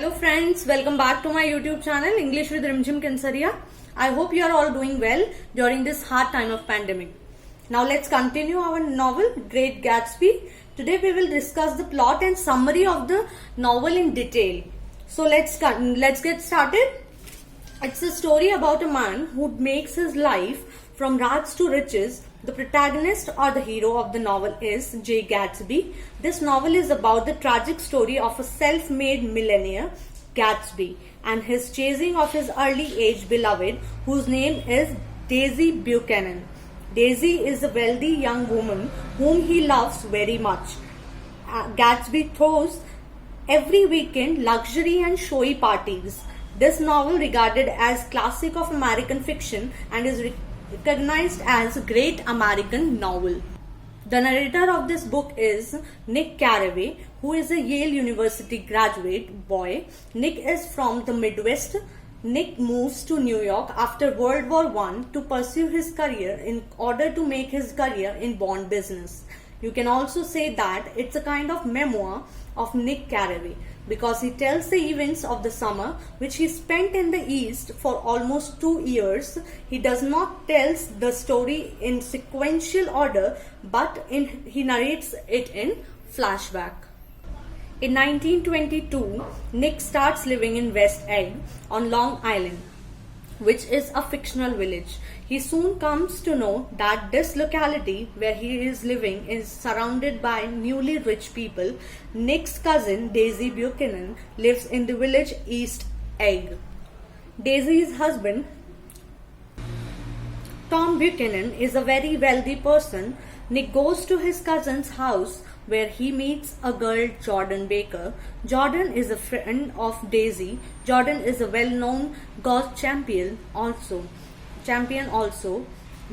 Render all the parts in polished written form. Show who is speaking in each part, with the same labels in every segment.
Speaker 1: Hello friends, welcome back to my YouTube channel English with Rimjim Kansaria. I hope you are all doing well during this hard time of pandemic. Now let's continue our novel Great Gatsby. Today we will discuss the plot and summary of the novel in detail. So let's get started. It's a story about a man who makes his life from rags to riches. The protagonist or the hero of the novel is J. Gatsby. This novel is about the tragic story of a self-made millionaire, Gatsby, and his chasing of his early age beloved, whose name is Daisy Buchanan. Daisy is a wealthy young woman whom he loves very much. Gatsby throws every weekend luxury and showy parties. This novel, regarded as classic of American fiction and is recognized as a great American novel. The narrator of this book is Nick Carraway, who is a Yale University graduate boy. Nick is from the Midwest. Nick moves to New York after World War I to pursue his career in order to make his career in bond business. You can also say that it's a kind of memoir of Nick Carraway because he tells the events of the summer which he spent in the East for almost 2 years. He does not tell the story in sequential order, but he narrates it in flashback. In 1922, Nick starts living in West Egg on Long Island, which is a fictional village. He soon comes to know that this locality where he is living is surrounded by newly rich people. Nick's cousin Daisy Buchanan lives in the village East Egg. Daisy's husband Tom Buchanan is a very wealthy person. Nick goes to his cousin's house where he meets a girl, Jordan Baker. Jordan is a friend of Daisy. Jordan is a well-known golf champion also.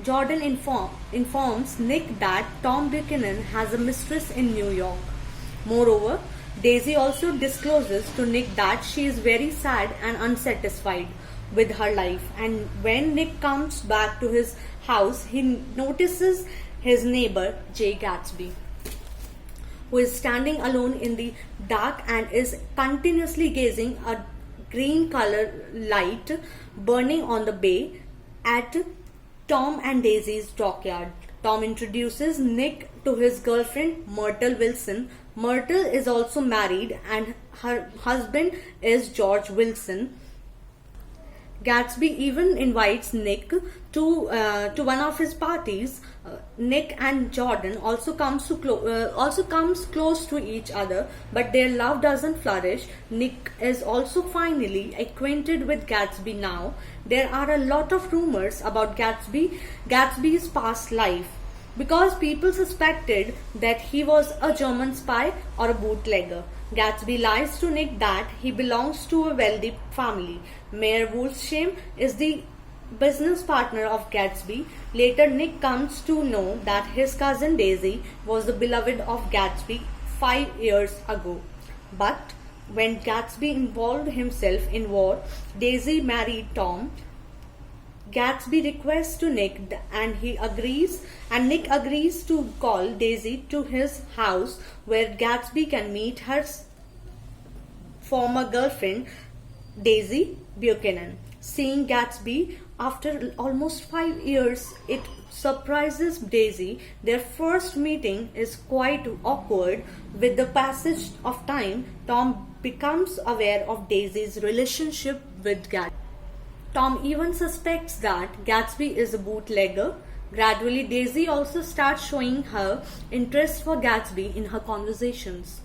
Speaker 1: Jordan informs Nick that Tom Buchanan has a mistress in New York. Moreover, Daisy also discloses to Nick that she is very sad and unsatisfied with her life. And when Nick comes back to his house, he notices his neighbor, J. Gatsby, who is standing alone in the dark and is continuously gazing at green color light burning on the bay at Tom and Daisy's dockyard. Tom introduces Nick to his girlfriend Myrtle Wilson. Myrtle is also married and her husband is George Wilson. Gatsby even invites Nick to one of his parties. Nick and Jordan also comes close to each other, but their love doesn't flourish. Nick is also finally acquainted with Gatsby now. There are a lot of rumors about Gatsby's past life, because people suspected that he was a German spy or a bootlegger. Gatsby lies to Nick that he belongs to a wealthy family. Mayor Wolfsham is the business partner of Gatsby. Later, Nick comes to know that his cousin Daisy was the beloved of Gatsby 5 years ago. But when Gatsby involved himself in war, Daisy married Tom. Gatsby requests to Nick and Nick agrees to call Daisy to his house where Gatsby can meet her former girlfriend, Daisy Buchanan. Seeing Gatsby after almost 5 years, it surprises Daisy. Their first meeting is quite awkward. With the passage of time, Tom becomes aware of Daisy's relationship with Gatsby. Tom even suspects that Gatsby is a bootlegger. Gradually, Daisy also starts showing her interest for Gatsby in her conversations.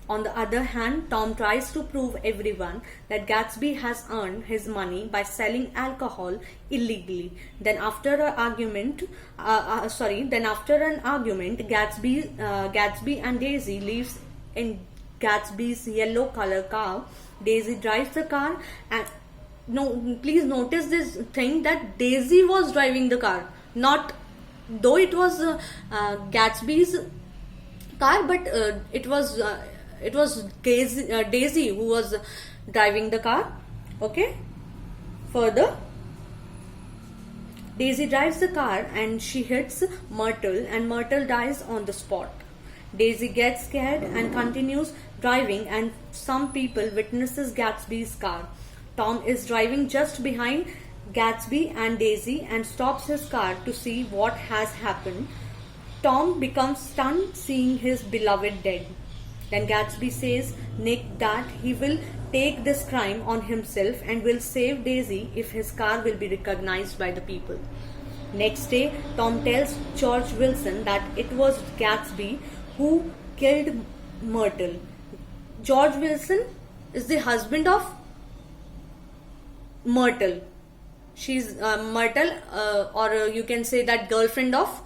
Speaker 1: On the other hand, Tom tries to prove everyone that Gatsby has earned his money by selling alcohol illegally. Then after an argument, Gatsby and Daisy leaves in Gatsby's yellow color car. Daisy drives the car and please notice this thing that Daisy was driving the car, though it was Gatsby's car, but it was Daisy who was driving the car. Okay. Further, Daisy drives the car and she hits Myrtle and Myrtle dies on the spot. Daisy gets scared and continues driving and some people witnesses Gatsby's car. Tom is driving just behind Gatsby and Daisy and stops his car to see what has happened. Tom becomes stunned seeing his beloved dead. Then Gatsby says Nick that he will take this crime on himself and will save Daisy if his car will be recognized by the people. Next day, Tom tells George Wilson that it was Gatsby who killed Myrtle. George Wilson is the husband of Myrtle. She's Myrtle, or you can say that girlfriend of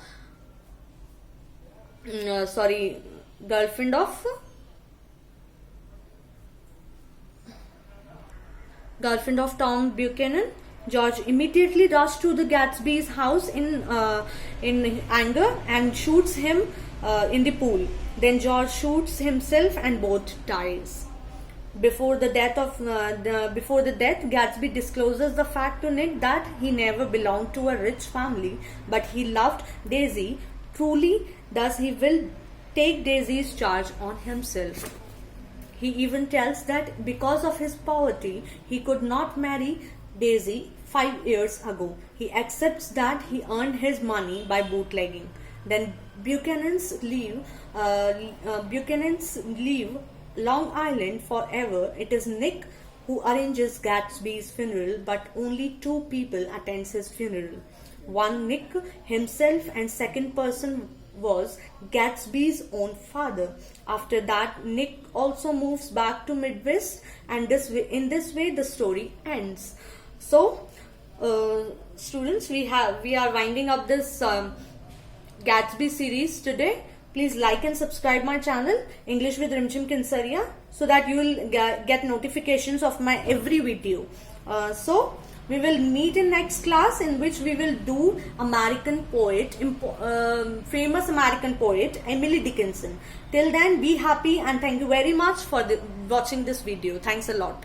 Speaker 1: girlfriend of Tom Buchanan. George immediately rushes to the Gatsby's house in anger and shoots him in the pool. Then George shoots himself and both dies. Before the death, Gatsby discloses the fact to Nick that he never belonged to a rich family, but he loved Daisy truly. Thus, he will take Daisy's charge on himself. He even tells that because of his poverty, he could not marry Daisy 5 years ago. He accepts that he earned his money by bootlegging. Then Buchanan's leave Long Island forever. It is Nick who arranges Gatsby's funeral, but only 2 people attends his funeral. One, Nick himself, and second person was Gatsby's own father. After that, Nick also moves back to Midwest, and in this way the story ends. So, students, we are winding up this Gatsby series today. Please like and subscribe my channel English with Rimchim Kinsaria so that you will get notifications of my every video. So we will meet in next class, in which we will do American poet, famous American poet Emily Dickinson. Till then, be happy and thank you very much for watching this video. Thanks a lot.